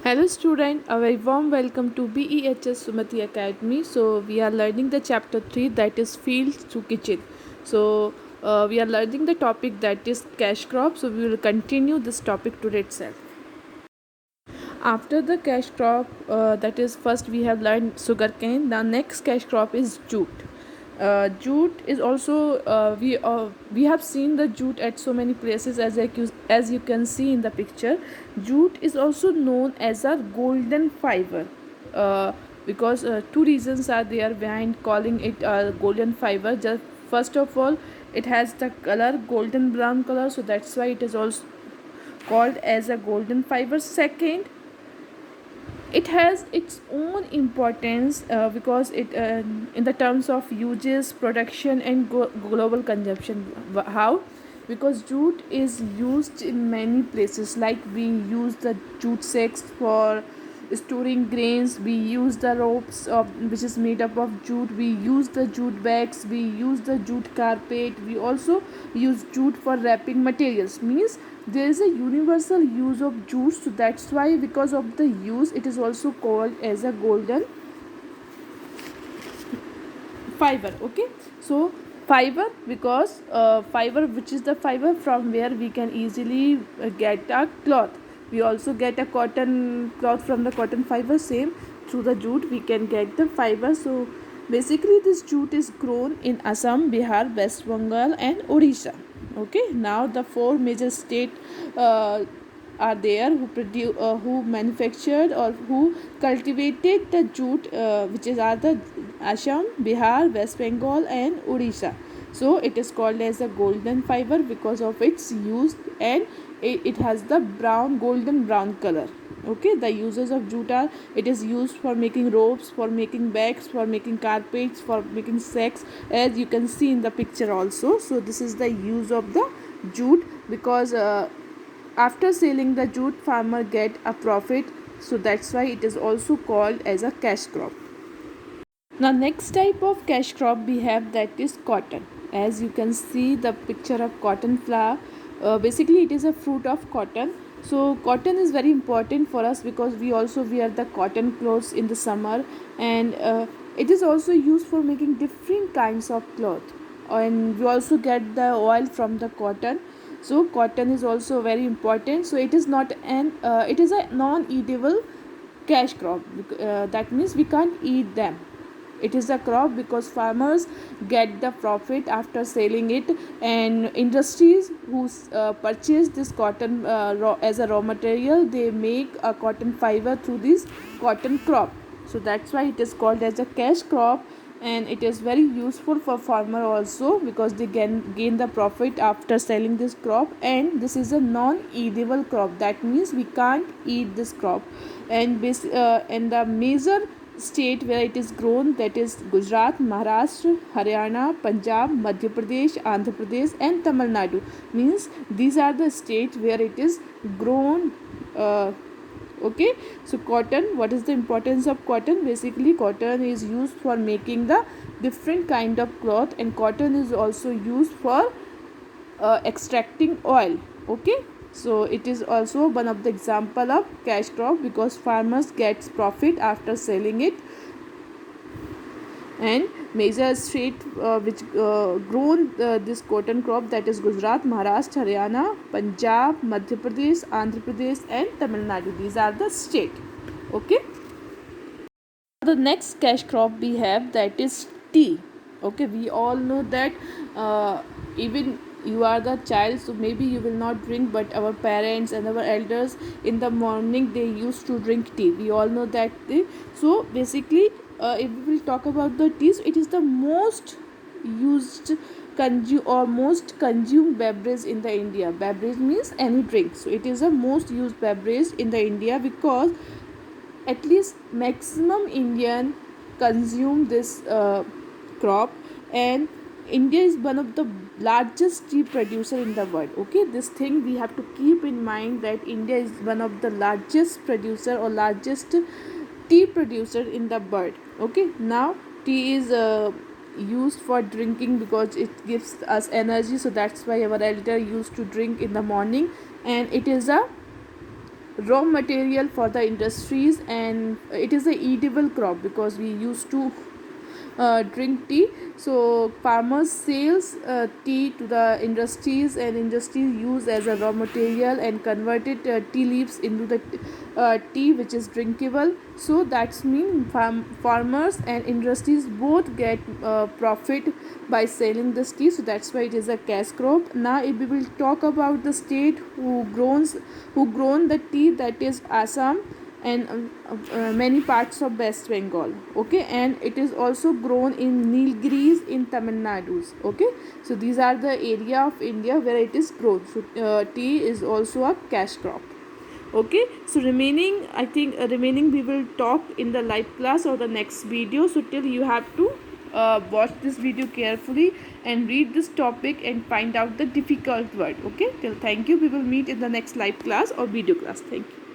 Hello student, a very warm welcome to BEHS Sumati Academy. So we are learning the chapter 3, that is fields to kitchen. So we are learning the topic that is cash crop. So we will continue this topic today itself. After the cash crop, that is first we have learned sugarcane. The next cash crop is jute. Jute is also we have seen the jute at so many places as you can see in the picture. Jute is also known as a golden fiber, uh, because two reasons are there behind calling it a golden fiber. Just first of all, it has the color golden brown color, so that's why it is also called as a golden fiber. Second, it has its own importance because it in the terms of uses, production and global consumption. How? Because jute is used in many places, like we use the jute sacks for storing grains, we use the ropes which is made up of jute, we use the jute bags, we use the jute carpet, we also use jute for wrapping materials. Means there is a universal use of jute, so that's why because of the use it is also called as a golden fiber. Okay, so fiber because fiber, which is the fiber from where we can easily get a cloth. We also get a cotton cloth from the cotton fiber. Same, through the jute we can get the fiber. So basically this jute is grown in Assam, Bihar, West Bengal and Odisha. Okay, now the four major state uh, are there who manufactured or who cultivated the jute, which is are the Assam, Bihar, West Bengal and Odisha. So it is called as a golden fiber because of its use, and it has the golden brown color. Okay, the uses of jute are: it is used for making ropes, for making bags, for making carpets, for making sacks, as you can see in the picture also. So this is the use of the jute, because after selling the jute, farmer get a profit, so that's why it is also called as a cash crop. Now next type of cash crop we have, that is cotton. As you can see the picture of cotton flower, basically it is a fruit of cotton. So cotton is very important for us because we also wear the cotton clothes in the summer, and it is also used for making different kinds of cloth, and we also get the oil from the cotton. So cotton is also very important. So it is not an it is a non eatable cash crop. That means we can't eat them. It is a crop because farmers get the profit after selling it, and industries who purchase this cotton as a raw material, they make a cotton fiber through this cotton crop. So that's why it is called as a cash crop, and it is very useful for farmer also because they gain the profit after selling this crop. And this is a non eatable crop, that means we can't eat this crop. And the major state where it is grown, that is Gujarat, Maharashtra, Haryana, Punjab, Madhya Pradesh, Andhra Pradesh and Tamil Nadu. Means these are the states where it is grown. Okay, so cotton, what is the importance of cotton? Basically cotton is used for making the different kind of cloth, and cotton is also used for extracting oil. Okay, so it is also one of the example of cash crop because farmers gets profit after selling it. And major state which grown this cotton crop, that is Gujarat, Maharashtra, Haryana, Punjab, Madhya Pradesh, Andhra Pradesh and Tamil Nadu. These are the state. Okay, the next cash crop we have, that is tea. Okay, we all know that even you are the child, so maybe you will not drink, but our parents and our elders in the morning they used to drink tea. We all know that so basically if we will talk about the tea, so it is the most used consume or most consumed beverage in the India. Beverage means any drink, so it is the most used beverage in the India because at least maximum Indian consume this crop. And India is one of the largest tea producer in the world. Okay, this thing we have to keep in mind, that India is one of the largest producer or largest tea producer in the world. Okay, now tea is used for drinking because it gives us energy, so that's why our elder used to drink in the morning. And it is a raw material for the industries, and it is a edible crop because we used to drink tea. So farmers sales tea to the industries, and industries use as a raw material and converted tea leaves into the tea which is drinkable. So that's mean farmers and industries both get profit by selling this tea. So that's why it is a cash crop. Now if we will talk about the state who grown the tea, that is Assam and many parts of West Bengal. Okay, and it is also grown in Nilgiris in Tamil Nadu. Okay, so these are the area of India where it is grown. So tea is also a cash crop. Okay, so remaining, I think remaining we will talk in the live class or the next video. So till you have to watch this video carefully and read this topic and find out the difficult word. Okay, till thank you, we will meet in the next live class or video class. Thank you.